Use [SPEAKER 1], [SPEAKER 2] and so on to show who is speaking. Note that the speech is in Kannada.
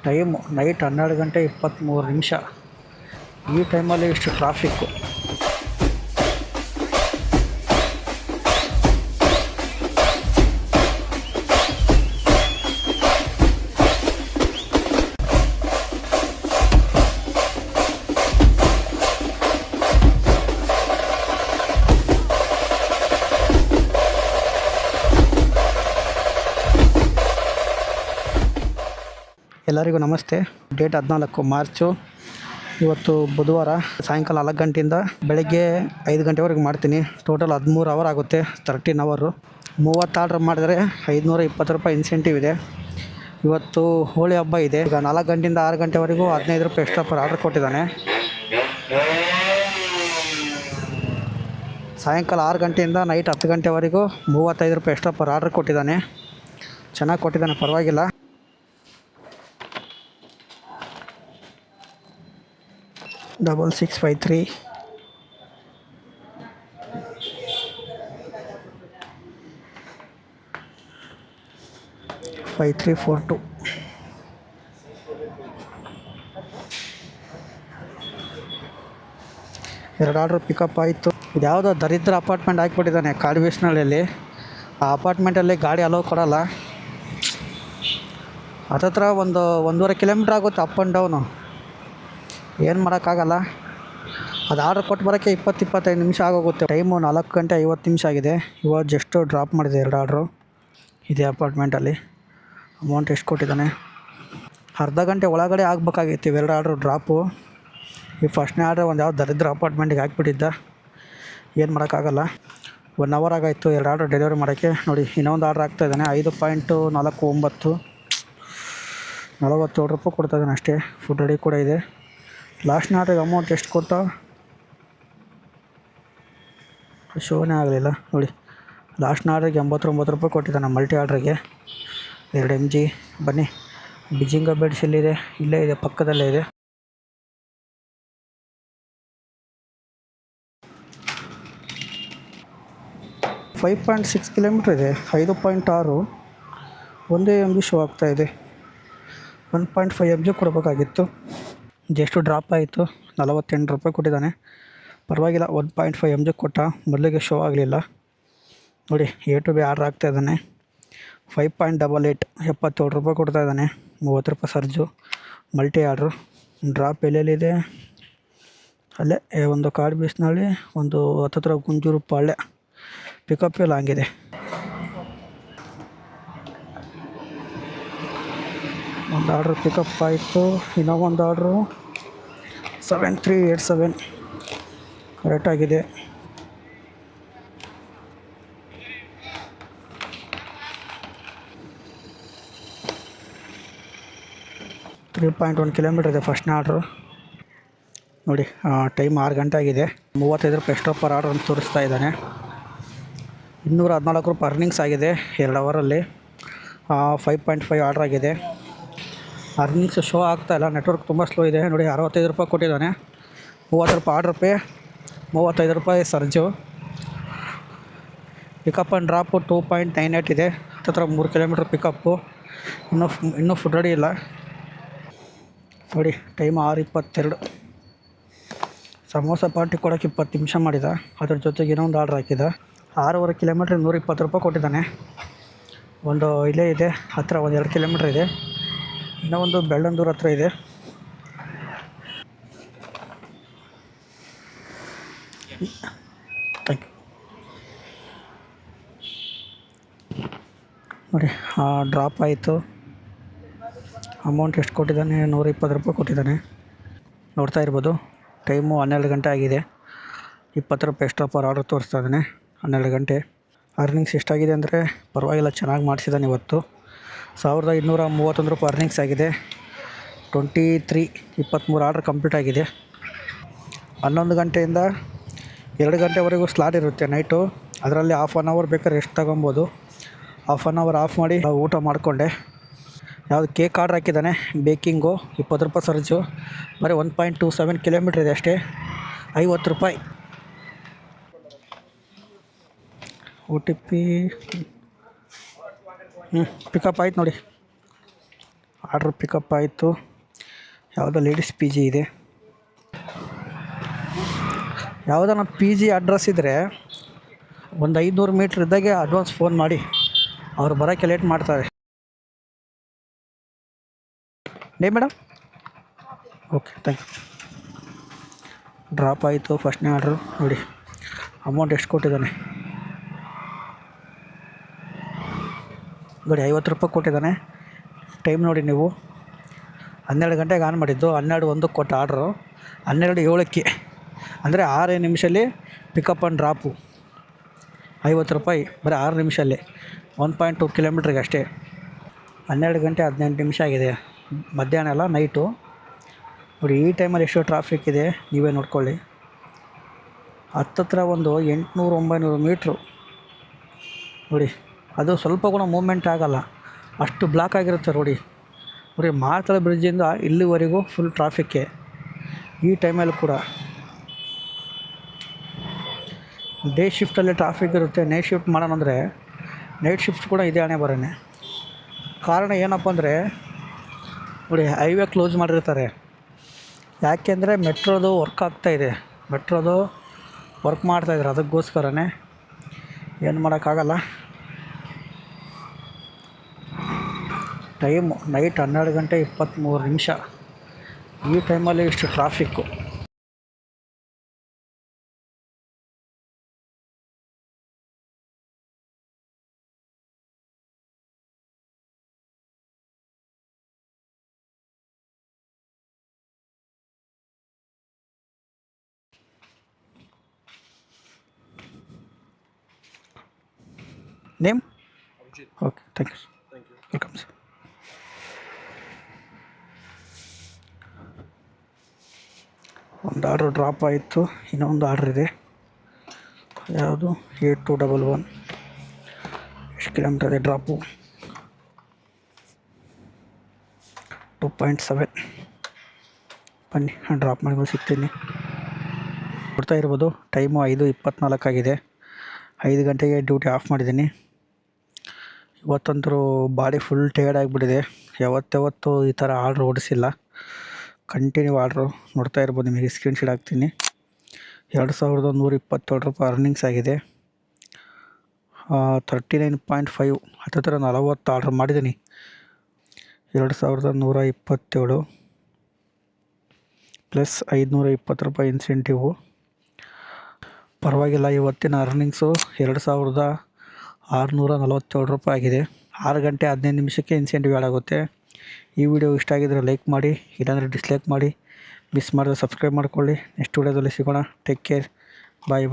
[SPEAKER 1] ಟೈಮು ನೈಟ್ 12 ಗಂಟೆ 23 ನಿಮಿಷ. ಈ ಟೈಮಲ್ಲಿ ಇಷ್ಟು ಟ್ರಾಫಿಕ್ಕು. ಎಲ್ಲರಿಗೂ ನಮಸ್ತೆ. Date 14 March. ಇವತ್ತು ಬುಧವಾರ. ಸಾಯಂಕಾಲ 4 ಗಂಟೆಯಿಂದ ಬೆಳಗ್ಗೆ 5 ಗಂಟೆವರೆಗೆ ಮಾಡ್ತೀನಿ. ಟೋಟಲ್ 13 ಅವರ್ ಆಗುತ್ತೆ, 13 ಅವರು. 30 ಆರ್ಡ್ರ್ ಮಾಡಿದ್ರೆ 520 ರೂಪಾಯಿ ಇನ್ಸೆಂಟಿವ್ ಇದೆ. ಇವತ್ತು ಹೋಳಿ ಹಬ್ಬ ಇದೆ. ಈಗ 4 ಗಂಟೆಯಿಂದ 6 ಗಂಟೆವರೆಗೂ 15 ರೂಪಾಯಿ ಎಕ್ಸ್ಟ್ರಾ ಪರ್ ಆರ್ಡ್ರ್ ಕೊಟ್ಟಿದ್ದಾನೆ. ಸಾಯಂಕಾಲ 6 ಗಂಟೆಯಿಂದ ನೈಟ್ 10 ಗಂಟೆವರೆಗೂ 35 ರೂಪಾಯಿ ಎಕ್ಸ್ಟ್ರಾ ಪರ್ ಆರ್ಡ್ರ್ ಕೊಟ್ಟಿದ್ದಾನೆ. ಚೆನ್ನಾಗಿ ಕೊಟ್ಟಿದ್ದಾನೆ, ಪರವಾಗಿಲ್ಲ. ಡಬಲ್ 653 5342. ಎರಡು ಆರ್ಡ್ರ್ ಪಿಕಪ್ ಆಯಿತು. ಇದು ಯಾವುದೋ ದರಿದ್ರ ಅಪಾರ್ಟ್ಮೆಂಟ್ ಹಾಕಿಬಿಟ್ಟಿದ್ದಾನೆ ಕಾಡುಬೀಸ್ನಳ್ಳಿಯಲ್ಲಿ. ಆ ಅಪಾರ್ಟ್ಮೆಂಟಲ್ಲಿ ಗಾಡಿ ಅಲೋ ಕೊಡೋಲ್ಲ. ಹತ್ತತ್ರ 1.5 ಕಿಲೋಮೀಟ್ರ್ ಆಗುತ್ತೆ ಅಪ್ ಆ್ಯಂಡ್ ಡೌನು. ಏನು ಮಾಡೋಕ್ಕಾಗಲ್ಲ. ಅದು ಆರ್ಡ್ರ್ ಕೊಟ್ಟು ಬರೋಕ್ಕೆ 20-25 ನಿಮಿಷ ಆಗೋಗುತ್ತೆ. ಟೈಮು 4 ಗಂಟೆ 50 ನಿಮಿಷ ಆಗಿದೆ. ಇವಾಗ ಜಸ್ಟು ಡ್ರಾಪ್ ಮಾಡಿದೆ 2 ಆರ್ಡ್ರು ಇದೇ ಅಪಾರ್ಟ್ಮೆಂಟಲ್ಲಿ. ಅಮೌಂಟ್ ಎಷ್ಟು ಕೊಟ್ಟಿದ್ದಾನೆ? ಅರ್ಧ ಗಂಟೆ ಒಳಗಡೆ ಆಗಬೇಕಾಗಿತ್ತು ಇವೆರಡು ಆರ್ಡ್ರು ಡ್ರಾಪು. ಈ ಫಸ್ಟ್ನೇ ಆರ್ಡ್ರ್ ಒಂದು ಯಾವ ದರಿದ್ರ ಅಪಾರ್ಟ್ಮೆಂಟಿಗೆ ಹಾಕ್ಬಿಟ್ಟಿದ್ದ. ಏನು ಮಾಡೋಕ್ಕಾಗಲ್ಲ. 1 ಅವರ್ ಆಗಾಯಿತು 2 ಆರ್ಡ್ರ್ ಡೆಲಿವರಿ ಮಾಡೋಕ್ಕೆ. ನೋಡಿ, ಇನ್ನೊಂದು ಆರ್ಡ್ರ್ ಆಗ್ತಾಯಿದ್ದಾನೆ. 5.49 47 ರೂಪಾಯಿ ಕೊಡ್ತಾಯಿದ್ದಾನೆ ಅಷ್ಟೇ. ಫುಡ್ ರೆಡಿ ಕೂಡ ಇದೆ. ಲಾಸ್ಟ್ನ ಆರ್ಡ್ರಿಗೆ ಅಮೌಂಟ್ ಎಷ್ಟು ಕೊಟ್ಟ ಶೋನೇ ಆಗಲಿಲ್ಲ. ನೋಡಿ, ಲಾಸ್ಟ್ನ ಆರ್ಡ್ರಿಗೆ 89 ರೂಪಾಯಿ ಕೊಟ್ಟಿದ್ದಾನೆ ಮಲ್ಟಿ ಆರ್ಡ್ರಿಗೆ. 2 MG. ಬನ್ನಿ, ಬಿಜಿಂಗ ಬೆಡ್ಸ್ ಎಲ್ಲಿದೆ? ಇಲ್ಲೇ ಇದೆ, ಪಕ್ಕದಲ್ಲೇ ಇದೆ. ಫೈವ್ 5.6 ಕಿಲೋಮೀಟ್ರ್ ಇದೆ. 5.6 ಒಂದೇ MG ಶೋ ಆಗ್ತಾಯಿದೆ. 1.5 MG ಕೊಡಬೇಕಾಗಿತ್ತು. ಜಸ್ಟ್ ಡ್ರಾಪ್ ಆಯಿತು. 48 ರೂಪಾಯಿ ಕೊಟ್ಟಿದ್ದಾನೆ. ಪರವಾಗಿಲ್ಲ. 1.5 MG ಕೊಟ್ಟ. ಮೊದಲಿಗೆ ಶೋ ಆಗಲಿಲ್ಲ. ನೋಡಿ, A to B ಆರ್ಡ್ರ್ ಆಗ್ತಾಯಿದ್ದಾನೆ. 5.88 77 ರೂಪಾಯಿ ಕೊಡ್ತಾಯಿದ್ದಾನೆ. 30 ರೂಪಾಯಿ ಸರ್ಜು. Multi order. ಡ್ರಾಪ್ ಎಲ್ಲೆಲ್ಲಿದೆ? ಅಲ್ಲೇ ಒಂದು ಕಾಡುಬೀಸ್ನಳ್ಳಿ, ಒಂದು ಹತ್ತತ್ರ ಗುಂಜೂರು ಪಾಳ್ಯ. ಪಿಕಪ್ ಎಲ್ಲ ಹಂಗಿದೆ. ಒಂದು ಆರ್ಡ್ರ್ ಪಿಕಪ್ ಆಯಿತು. ಇನ್ನೂ ಒಂದು ಆರ್ಡ್ರು 7387 ಕರೆಕ್ಟಾಗಿದೆ. ತ್ರೀ 3.1 ಕಿಲೋಮೀಟ್ರ್ ಇದೆ ಫಸ್ಟ್ನೇ ಆರ್ಡ್ರು. ನೋಡಿ, ಟೈಮ್ 6 ಗಂಟೆ ಆಗಿದೆ. 35 ರೂಪಾಯಿ ಎಕ್ಸ್ಟ್ರಾ ಪರ್ ಆರ್ಡ್ರ್ ಅಂತ ತೋರಿಸ್ತಾ ಇದ್ದಾನೆ. 214 ರೂಪಾಯಿ ಅರ್ನಿಂಗ್ಸ್ ಆಗಿದೆ 2 ಅವರಲ್ಲಿ. 5.5 ಆರ್ಡ್ರ್ ಆಗಿದೆ. ಅರ್ನಿಂಗ್ಸ್ ಶೋ ಆಗ್ತಾಯಿಲ್ಲ, ನೆಟ್ವರ್ಕ್ ತುಂಬ ಸ್ಲೋ ಇದೆ. ನೋಡಿ, 65 ರೂಪಾಯಿ ಕೊಟ್ಟಿದ್ದಾನೆ. 30 ರೂಪಾಯಿ ಆರ್ಡ್ರ್ ಪೇ, 35 ರೂಪಾಯಿ ಸರ್ಜು. ಪಿಕಪ್ ಆ್ಯಂಡ್ ಡ್ರಾಪು 2.98 ಇದೆ. ಹತ್ತತ್ರ 3 ಕಿಲೋಮೀಟ್ರ್ ಪಿಕಪ್ಪು. ಇನ್ನೂ ಫುಡ್ ರೆಡಿ ಇಲ್ಲ. ನೋಡಿ, ಟೈಮ್ 6:22. ಸಮೋಸ ಪಾರ್ಟಿ ಕೊಡೋಕ್ಕೆ 20 ನಿಮಿಷ ಮಾಡಿದ. ಅದ್ರ ಜೊತೆಗೆ ಇನ್ನೊಂದು ಆರ್ಡ್ರ್ ಹಾಕಿದ. 6.5 ಕಿಲೋಮೀಟ್ರ್ 120 ರೂಪಾಯಿ ಕೊಟ್ಟಿದ್ದಾನೆ. ಒಂದು ಇಲ್ಲೇ ಇದೆ, ಹತ್ತಿರ 1-2 ಕಿಲೋಮೀಟ್ರ್ ಇದೆ. ಇನ್ನೂ ಒಂದು ಬೆಳ್ಳಂದೂರು ಹತ್ರ ಇದೆ. Thank you. ನೋಡಿ, ಡ್ರಾಪ್ ಆಯಿತು. ಅಮೌಂಟ್ ಎಷ್ಟು ಕೊಟ್ಟಿದ್ದಾನೆ? 120 ರೂಪಾಯಿ ಕೊಟ್ಟಿದ್ದಾನೆ. ನೋಡ್ತಾ ಇರ್ಬೋದು. ಟೈಮು 12 ಗಂಟೆ ಆಗಿದೆ. 20 ರೂಪಾಯಿ ಎಕ್ಸ್ಟ್ರಾ ಪರ್ ಆರ್ಡ್ರ್ ತೋರಿಸ್ತಾ ಇದ್ದಾನೆ. 12 ಗಂಟೆ. ಅರ್ನಿಂಗ್ಸ್ ಎಷ್ಟಾಗಿದೆ ಅಂದರೆ ಪರವಾಗಿಲ್ಲ, ಚೆನ್ನಾಗಿ ಮಾಡಿಸಿದ್ದಾನೆ ಇವತ್ತು. 1231 ರೂಪಾಯಿ ಅರ್ನಿಂಗ್ಸ್ ಆಗಿದೆ. 23 ಆರ್ಡ್ರ್ ಕಂಪ್ಲೀಟ್ ಆಗಿದೆ. 11 ಗಂಟೆಯಿಂದ 2 ಗಂಟೆವರೆಗೂ ಸ್ಲಾಟ್ ಇರುತ್ತೆ ನೈಟು. ಅದರಲ್ಲಿ ಹಾಫ್ ಆನ್ ಅವರ್ ಬೇಕಾದ್ರೆ ರೆಸ್ಟ್ ತೊಗೊಬೋದು. ಹಾಫ್ ಆನ್ ಅವರ್ ಆಫ್ ಮಾಡಿ ಊಟ ಮಾಡಿಕೊಂಡೆ. ಯಾವುದು ಕೇಕ್ ಆರ್ಡ್ರ್ ಹಾಕಿದ್ದಾನೆ, ಬೇಕಿಂಗು. 20 ರೂಪಾಯಿ ಸರ್ಜು. ಬರೀ 1.27 ಕಿಲೋಮೀಟ್ರ್ ಇದೆ ಅಷ್ಟೇ. 50 ರೂಪಾಯಿ. OTP ಪಿಕಪ್ ಆಯ್ತು ನೋಡಿ. ಆರ್ಡ್ರ್ ಪಿಕಪ್ ಆಯಿತು. ಯಾವುದೋ ಲೇಡೀಸ್ ಪಿ ಜಿ ಇದೆ. ಯಾವುದೋ ನಮ್ಮ ಪಿ ಜಿ ಅಡ್ರೆಸ್ ಇದ್ದರೆ ಒಂದು 500 ಮೀಟ್ರ್ ಇದ್ದಾಗೆ ಅಡ್ವಾನ್ಸ್ ಫೋನ್ ಮಾಡಿ, ಅವ್ರು ಬರೋಕ್ಕೆ ಲೇಟ್ ಮಾಡ್ತಾರೆ. Madam okay, thank you. Drop ಆಯಿತು ಫಸ್ಟ್ನೇ ಆರ್ಡ್ರು. ನೋಡಿ ಅಮೌಂಟ್ ಎಷ್ಟು ಕೊಟ್ಟಿದ್ದಾನೆ ನೋಡಿ, 50 ರೂಪಾಯಿ ಕೊಟ್ಟಿದ್ದಾನೆ. ಟೈಮ್ ನೋಡಿ ನೀವು, 12 ಗಂಟೆಗೆ ಆನ್ ಮಾಡಿದ್ದು, 12:01 ಕೊಟ್ಟ ಆರ್ಡ್ರು, 12:07 ಅಂದರೆ 6 ನಿಮಿಷದಲ್ಲಿ ಪಿಕಪ್ ಆ್ಯಂಡ್ ಡ್ರಾಪು. 50 ರೂಪಾಯಿ ಬರೀ 6 ನಿಮಿಷಲ್ಲಿ, 1.2 ಕಿಲೋಮೀಟ್ರಿಗೆ ಅಷ್ಟೇ. 12 ಗಂಟೆ 18 ನಿಮಿಷ ಆಗಿದೆ, ಮಧ್ಯಾಹ್ನ ಅಲ್ಲ, ನೈಟು. ನೋಡಿ ಈ ಟೈಮಲ್ಲಿ ಎಷ್ಟು ಟ್ರಾಫಿಕ್ ಇದೆ ನೀವೇ ನೋಡ್ಕೊಳ್ಳಿ. ಹತ್ತತ್ರ ಒಂದು 800-900 ಮೀಟ್ರು ನೋಡಿ, ಅದು ಸ್ವಲ್ಪ ಕೂಡ ಮೂವ್ಮೆಂಟ್ ಆಗೋಲ್ಲ, ಅಷ್ಟು ಬ್ಲಾಕ್ ಆಗಿರುತ್ತೆ ರೋಡಿ. ನೋಡಿ ಮಾರ್ತಳ ಬ್ರಿಡ್ಜಿಂದ ಇಲ್ಲಿವರೆಗೂ ಫುಲ್ ಟ್ರಾಫಿಕ್ಕೆ. ಈ ಟೈಮಲ್ಲಿ ಕೂಡ ಡೇ ಶಿಫ್ಟಲ್ಲಿ ಟ್ರಾಫಿಕ್ ಇರುತ್ತೆ. ನೈಟ್ ಶಿಫ್ಟ್ ಮಾಡೋಣ ಅಂದರೆ ನೈಟ್ ಶಿಫ್ಟ್ ಕೂಡ ಇದೆ ಹಣೆ ಬರೋನೆ. ಕಾರಣ ಏನಪ್ಪ ಅಂದರೆ ನೋಡಿ, ಹೈವೇ ಕ್ಲೋಸ್ ಮಾಡಿರ್ತಾರೆ. ಯಾಕೆಂದರೆ ಮೆಟ್ರೋದು ವರ್ಕ್ ಆಗ್ತಾಯಿದೆ, ಮೆಟ್ರೋದು ವರ್ಕ್ ಮಾಡ್ತಾಯಿದ್ದಾರೆ, ಅದಕ್ಕೋಸ್ಕರನೇ. ಏನು ಮಾಡೋಕ್ಕಾಗಲ್ಲ. ಟೈಮು ನೈಟ್ 12 ಗಂಟೆ 23 ನಿಮಿಷ. ಈ ಟೈಮಲ್ಲಿ ಇಷ್ಟು traffic. Name okay, thank you. Welcome sir. ಒಂದು ಆರ್ಡ್ರ್ ಡ್ರಾಪ್ ಆಯಿತು, ಇನ್ನೊಂದು ಆರ್ಡ್ರ್ ಇದೆ. ಯಾವುದು 8211. ಎಷ್ಟು ಕಿಲೋಮೀಟರ್ ಇದೆ ಡ್ರಾಪು? 2.7. ಬನ್ನಿ ಡ್ರಾಪ್ ಮಾಡಿ ಸಿಗ್ತೀನಿ. ಕೊಡ್ತಾ ಇರ್ಬೋದು. ಟೈಮು 5:24 ಆಗಿದೆ. 5 ಗಂಟೆಗೆ ಡ್ಯೂಟಿ ಆಫ್ ಮಾಡಿದ್ದೀನಿ. ಇವತ್ತಂತರೂ ಬಾಡಿ ಫುಲ್ ಟಯರ್ಡ್ ಆಗಿಬಿಟ್ಟಿದೆ. ಯಾವತ್ತೂ ಈ ಥರ ಆರ್ಡ್ರ್ ಓಡಿಸಿಲ್ಲ. ಕಂಟಿನ್ಯೂ ಆರ್ಡ್ರು ನೋಡ್ತಾ ಇರ್ಬೋದು, ನಿಮಗೆ ಸ್ಕ್ರೀನ್ಶಾಟ್ ಹಾಕ್ತೀನಿ. 2127 ರೂಪಾಯಿ ಅರ್ನಿಂಗ್ಸ್ ಆಗಿದೆ. 39.5 ಹತ್ತಿರ 40 ಆರ್ಡ್ರ್ ಮಾಡಿದ್ದೀನಿ. 2127 ಪ್ಲಸ್ 520 ರೂಪಾಯಿ ಇನ್ಸೆಂಟಿವು. ಪರವಾಗಿಲ್ಲ. ಇವತ್ತಿನ ಅರ್ನಿಂಗ್ಸು 2647 ರೂಪಾಯಿ ಆಗಿದೆ. 6 ಗಂಟೆ 15 ನಿಮಿಷಕ್ಕೆ ಇನ್ಸೆಂಟಿವ್ ಆ್ಯಡ್ ಆಗುತ್ತೆ. ಈ ವಿಡಿಯೋ ಇಷ್ಟ ಆಗಿದ್ದರೆ ಲೈಕ್ ಮಾಡಿ, ಇಲ್ಲಾಂದರೆ ಡಿಸ್ಲೈಕ್ ಮಾಡಿ. ಮಿಸ್ ಮಾಡಿದ್ರೆ ಸಬ್ಸ್ಕ್ರೈಬ್ ಮಾಡ್ಕೊಳ್ಳಿ. ನೆಕ್ಸ್ಟ್ ವಿಡಿಯೋದಲ್ಲಿ ಸಿಗೋಣ. ಟೇಕ್ ಕೇರ್, ಬಾಯ್ ಬಾಯ್.